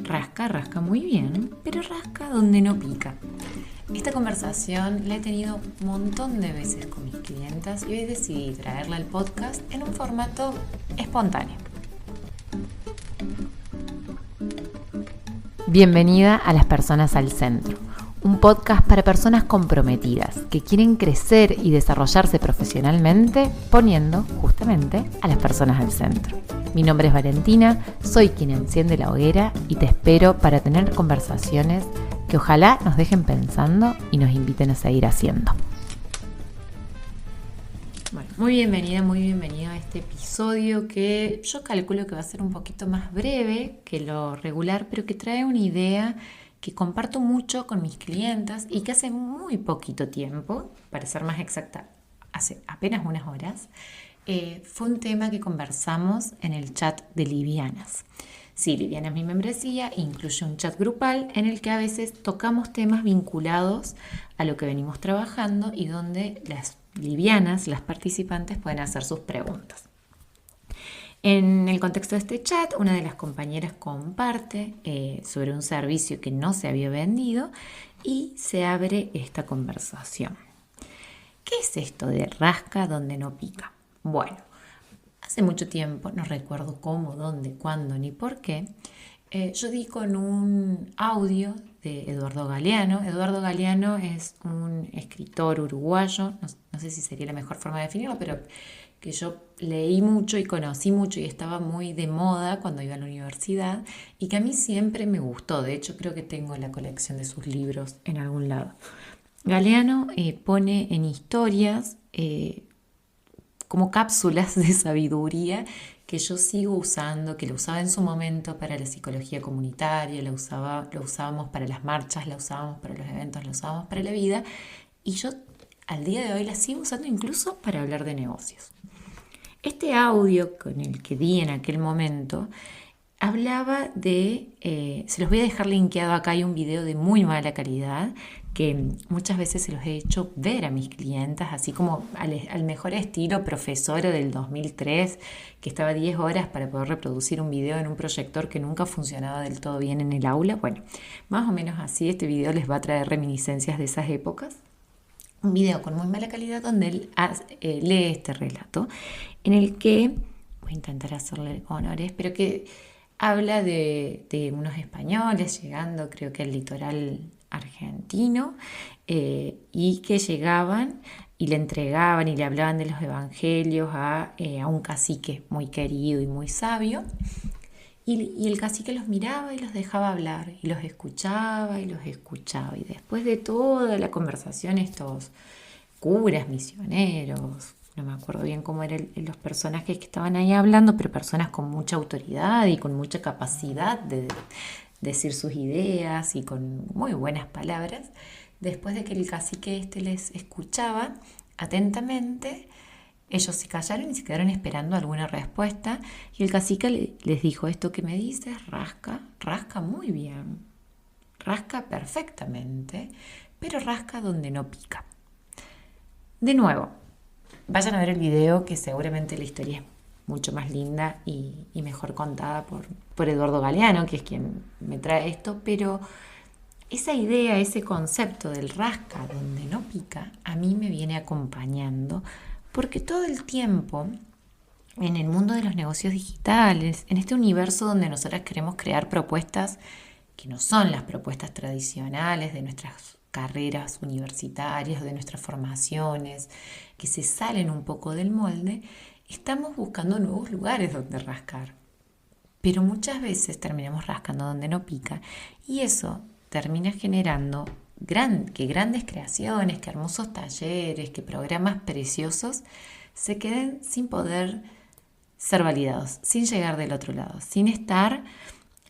Rasca, rasca muy bien, pero rasca donde no pica. Esta conversación la he tenido un montón de veces con mis clientas y hoy decidí traerla al podcast en un formato espontáneo. Bienvenida a Las Personas al Centro, un podcast para personas comprometidas que quieren crecer y desarrollarse profesionalmente poniendo justamente a las personas al centro. Mi nombre es Valentina, soy quien enciende la hoguera y te espero para tener conversaciones que ojalá nos dejen pensando y nos inviten a seguir haciendo. Bueno, muy bienvenido a este episodio que yo calculo que va a ser un poquito más breve que lo regular, pero que trae una idea que comparto mucho con mis clientas y que hace muy poquito tiempo, para ser más exacta, hace apenas unas horas, fue un tema que conversamos en el chat de Livianas. Sí, Liviana es mi membresía, incluye un chat grupal en el que a veces tocamos temas vinculados a lo que venimos trabajando y donde las livianas, las participantes, pueden hacer sus preguntas. En el contexto de este chat, una de las compañeras comparte sobre un servicio que no se había vendido y se abre esta conversación. ¿Qué es esto de rasca donde no pica? Bueno, hace mucho tiempo, no recuerdo cómo, dónde, cuándo ni por qué, yo di con un audio de Eduardo Galeano. Eduardo Galeano es un escritor uruguayo, no sé si sería la mejor forma de definirlo, pero que yo leí mucho y conocí mucho y estaba muy de moda cuando iba a la universidad y que a mí siempre me gustó. De hecho, creo que tengo la colección de sus libros en algún lado. Galeano pone en historias como cápsulas de sabiduría que yo sigo usando, que lo usaba en su momento para la psicología comunitaria, lo usábamos para las marchas, lo usábamos para los eventos, lo usábamos para la vida, y yo al día de hoy la sigo usando incluso para hablar de negocios. Este audio con el que di en aquel momento hablaba de, se los voy a dejar linkeado acá, hay un video de muy mala calidad que muchas veces se los he hecho ver a mis clientas, así como al mejor estilo profesora del 2003, que estaba 10 horas para poder reproducir un video en un proyector que nunca funcionaba del todo bien en el aula. Bueno, más o menos así, este video les va a traer reminiscencias de esas épocas. Un video con muy mala calidad donde él lee este relato, en el que, voy a intentar hacerle honores, pero que habla de unos españoles llegando, creo que al litoral argentino, y que llegaban y le entregaban y le hablaban de los evangelios a un cacique muy querido y muy sabio. Y el cacique los miraba y los dejaba hablar, y los escuchaba y los escuchaba. Y después de toda la conversación, estos curas, misioneros, no me acuerdo bien cómo eran los personajes que estaban ahí hablando, pero personas con mucha autoridad y con mucha capacidad de decir sus ideas y con muy buenas palabras, después de que el cacique les escuchaba atentamente, ellos se callaron y se quedaron esperando alguna respuesta y el cacique les dijo: esto que me dices, rasca muy bien, rasca perfectamente, pero rasca donde no pica. De nuevo, vayan a ver el video, que seguramente la historia es mucho más linda y mejor contada por Eduardo Galeano, que es quien me trae esto, pero esa idea, ese concepto del rasca donde no pica, a mí me viene acompañando porque todo el tiempo en el mundo de los negocios digitales, en este universo donde nosotras queremos crear propuestas que no son las propuestas tradicionales de nuestras carreras universitarias, de nuestras formaciones, que se salen un poco del molde, estamos buscando nuevos lugares donde rascar. Pero muchas veces terminamos rascando donde no pica y eso termina generando que grandes creaciones, que hermosos talleres, que programas preciosos se queden sin poder ser validados, sin llegar del otro lado, sin estar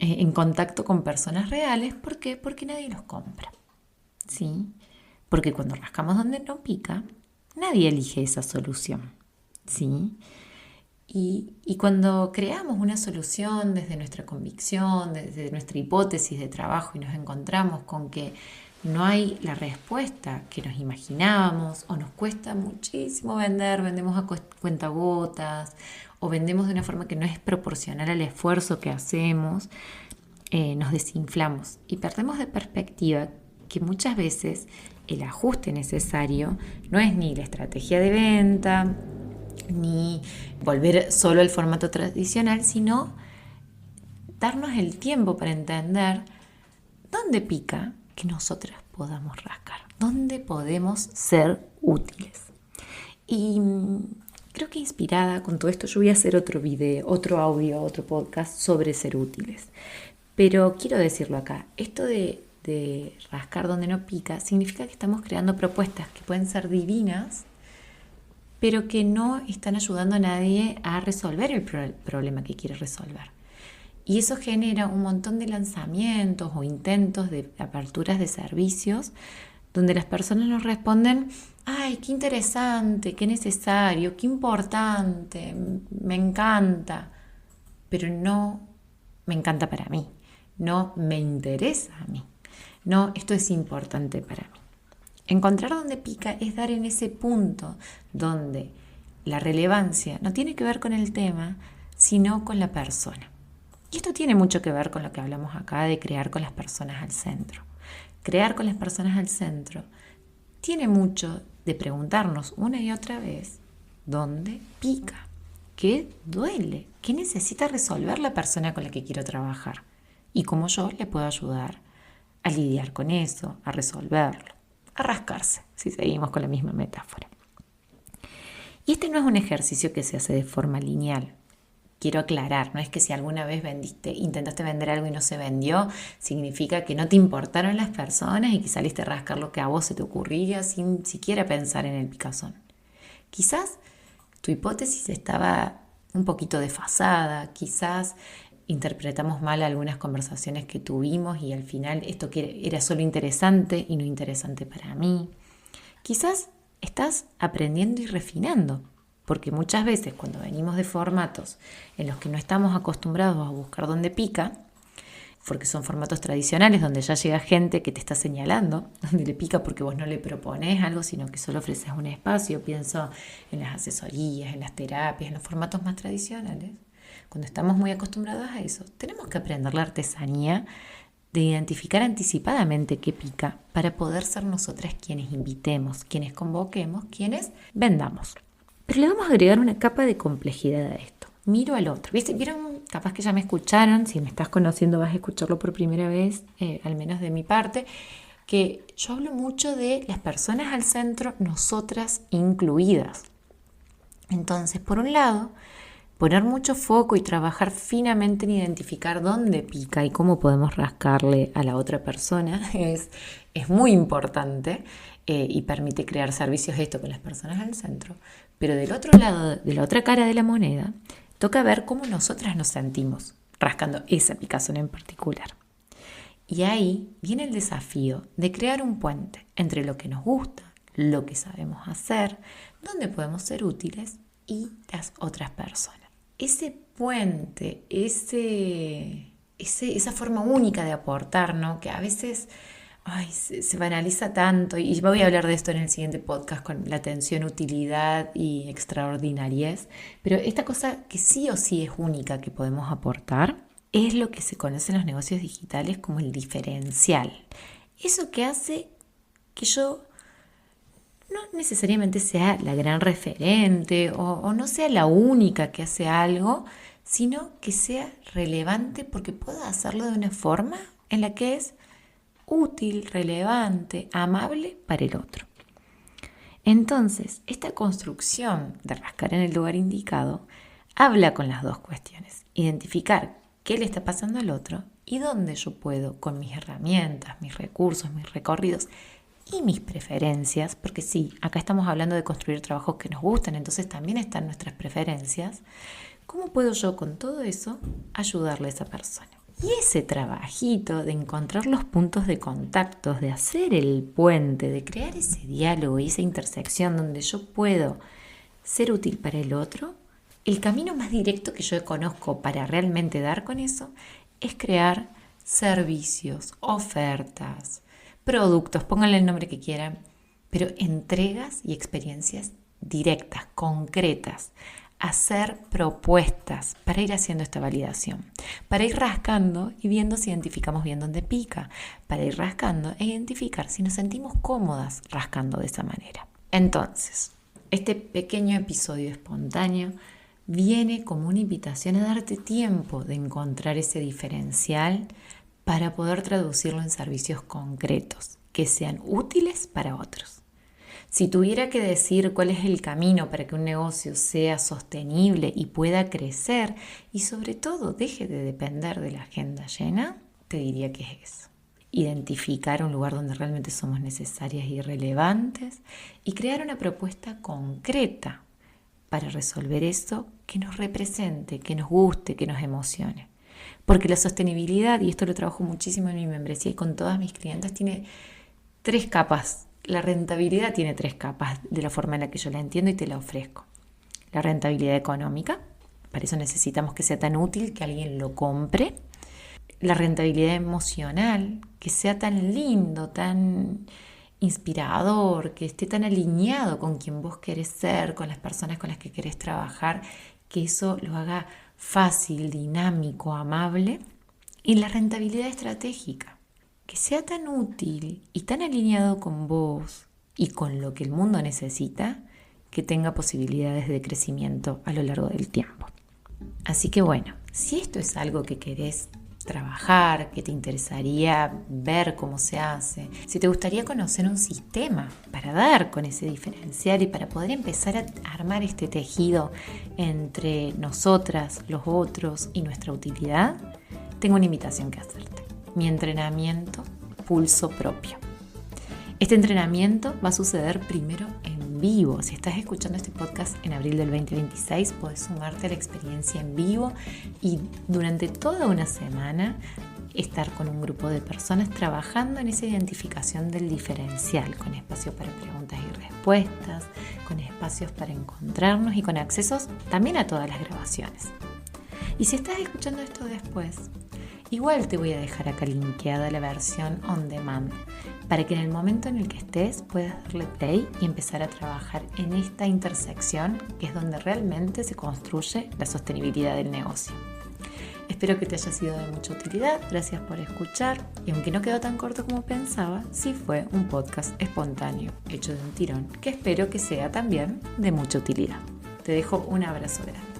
en contacto con personas reales. ¿Por qué? Porque nadie los compra. ¿Sí? Porque cuando rascamos donde no pica, nadie elige esa solución. ¿Sí? Y cuando creamos una solución desde nuestra convicción, desde nuestra hipótesis de trabajo y nos encontramos con que no hay la respuesta que nos imaginábamos o nos cuesta muchísimo vender, vendemos a cuentagotas o vendemos de una forma que no es proporcional al esfuerzo que hacemos, nos desinflamos y perdemos de perspectiva que muchas veces el ajuste necesario no es ni la estrategia de venta, ni volver solo al formato tradicional, sino darnos el tiempo para entender dónde pica que nosotras podamos rascar, dónde podemos ser útiles. Y creo que inspirada con todo esto yo voy a hacer otro video, otro audio, otro podcast sobre ser útiles. Pero quiero decirlo acá, esto de rascar donde no pica significa que estamos creando propuestas que pueden ser divinas, pero que no están ayudando a nadie a resolver el problema que quiere resolver. Y eso genera un montón de lanzamientos o intentos de aperturas de servicios donde las personas nos responden: ¡ay, qué interesante, qué necesario, qué importante, me encanta! Pero no me encanta para mí, no me interesa a mí, no, esto es importante para mí. Encontrar dónde pica es dar en ese punto donde la relevancia no tiene que ver con el tema, sino con la persona. Y esto tiene mucho que ver con lo que hablamos acá de crear con las personas al centro. Crear con las personas al centro tiene mucho de preguntarnos una y otra vez dónde pica, qué duele, qué necesita resolver la persona con la que quiero trabajar y cómo yo le puedo ayudar a lidiar con eso, a resolverlo, a rascarse, si seguimos con la misma metáfora. Y este no es un ejercicio que se hace de forma lineal. Quiero aclarar, no es que si alguna vez intentaste vender algo y no se vendió, significa que no te importaron las personas y que saliste a rascar lo que a vos se te ocurría sin siquiera pensar en el picazón. Quizás tu hipótesis estaba un poquito desfasada, quizás interpretamos mal algunas conversaciones que tuvimos y al final esto era solo interesante y no interesante para mí. Quizás estás aprendiendo y refinando. Porque muchas veces cuando venimos de formatos en los que no estamos acostumbrados a buscar dónde pica, porque son formatos tradicionales donde ya llega gente que te está señalando dónde le pica porque vos no le propones algo, sino que solo ofreces un espacio. Pienso en las asesorías, en las terapias, en los formatos más tradicionales. Cuando estamos muy acostumbrados a eso, tenemos que aprender la artesanía de identificar anticipadamente qué pica para poder ser nosotras quienes invitemos, quienes convoquemos, quienes vendamos. Pero le vamos a agregar una capa de complejidad a esto. Miro al otro. ¿Vieron? Capaz que ya me escucharon. Si me estás conociendo vas a escucharlo por primera vez, al menos de mi parte, que yo hablo mucho de las personas al centro, nosotras incluidas. Entonces, por un lado, poner mucho foco y trabajar finamente en identificar dónde pica y cómo podemos rascarle a la otra persona es muy importante y permite crear servicios esto con las personas al centro. Pero del otro lado, de la otra cara de la moneda, toca ver cómo nosotras nos sentimos rascando esa picazón en particular. Y ahí viene el desafío de crear un puente entre lo que nos gusta, lo que sabemos hacer, dónde podemos ser útiles y las otras personas. Ese puente, esa forma única de aportar, ¿no? Que a veces se banaliza tanto, y voy a hablar de esto en el siguiente podcast con la tensión, utilidad y extraordinariez, pero esta cosa que sí o sí es única que podemos aportar es lo que se conoce en los negocios digitales como el diferencial. Eso que hace que yo no necesariamente sea la gran referente o no sea la única que hace algo, sino que sea relevante porque pueda hacerlo de una forma en la que es útil, relevante, amable para el otro. Entonces, esta construcción de rascar en el lugar indicado habla con las dos cuestiones. Identificar qué le está pasando al otro y dónde yo puedo, con mis herramientas, mis recursos, mis recorridos y mis preferencias, porque sí, acá estamos hablando de construir trabajos que nos gustan, entonces también están nuestras preferencias. ¿Cómo puedo yo con todo eso ayudarle a esa persona? Y ese trabajito de encontrar los puntos de contacto, de hacer el puente, de crear ese diálogo y esa intersección donde yo puedo ser útil para el otro, el camino más directo que yo conozco para realmente dar con eso es crear servicios, ofertas, productos, pónganle el nombre que quieran, pero entregas y experiencias directas, concretas, hacer propuestas para ir haciendo esta validación, para ir rascando y viendo si identificamos bien dónde pica, para ir rascando e identificar si nos sentimos cómodas rascando de esa manera. Entonces, este pequeño episodio espontáneo viene como una invitación a darte tiempo de encontrar ese diferencial para poder traducirlo en servicios concretos que sean útiles para otros. Si tuviera que decir cuál es el camino para que un negocio sea sostenible y pueda crecer y sobre todo deje de depender de la agenda llena, te diría que es eso. Identificar un lugar donde realmente somos necesarias y relevantes y crear una propuesta concreta para resolver eso que nos represente, que nos guste, que nos emocione. Porque la sostenibilidad, y esto lo trabajo muchísimo en mi membresía y con todas mis clientes, tiene 3 capas. La rentabilidad tiene 3 capas de la forma en la que yo la entiendo y te la ofrezco. La rentabilidad económica, para eso necesitamos que sea tan útil que alguien lo compre. La rentabilidad emocional, que sea tan lindo, tan inspirador, que esté tan alineado con quien vos querés ser, con las personas con las que querés trabajar, que eso lo haga fácil, dinámico, amable. Y la rentabilidad estratégica, que sea tan útil y tan alineado con vos y con lo que el mundo necesita, que tenga posibilidades de crecimiento a lo largo del tiempo. Así que bueno, si esto es algo que querés trabajar, que te interesaría ver cómo se hace, si te gustaría conocer un sistema para dar con ese diferencial y para poder empezar a armar este tejido entre nosotras, los otros y nuestra utilidad, tengo una invitación que hacerte. Mi entrenamiento Pulso Propio. Este entrenamiento va a suceder primero en vivo. Si estás escuchando este podcast en abril del 2026, podés sumarte a la experiencia en vivo y durante toda una semana estar con un grupo de personas trabajando en esa identificación del diferencial, con espacios para preguntas y respuestas, con espacios para encontrarnos y con accesos también a todas las grabaciones. Y si estás escuchando esto después, igual te voy a dejar acá linkeada la versión on demand para que en el momento en el que estés puedas darle play y empezar a trabajar en esta intersección que es donde realmente se construye la sostenibilidad del negocio. Espero que te haya sido de mucha utilidad, gracias por escuchar y aunque no quedó tan corto como pensaba, sí fue un podcast espontáneo, hecho de un tirón, que espero que sea también de mucha utilidad. Te dejo un abrazo grande.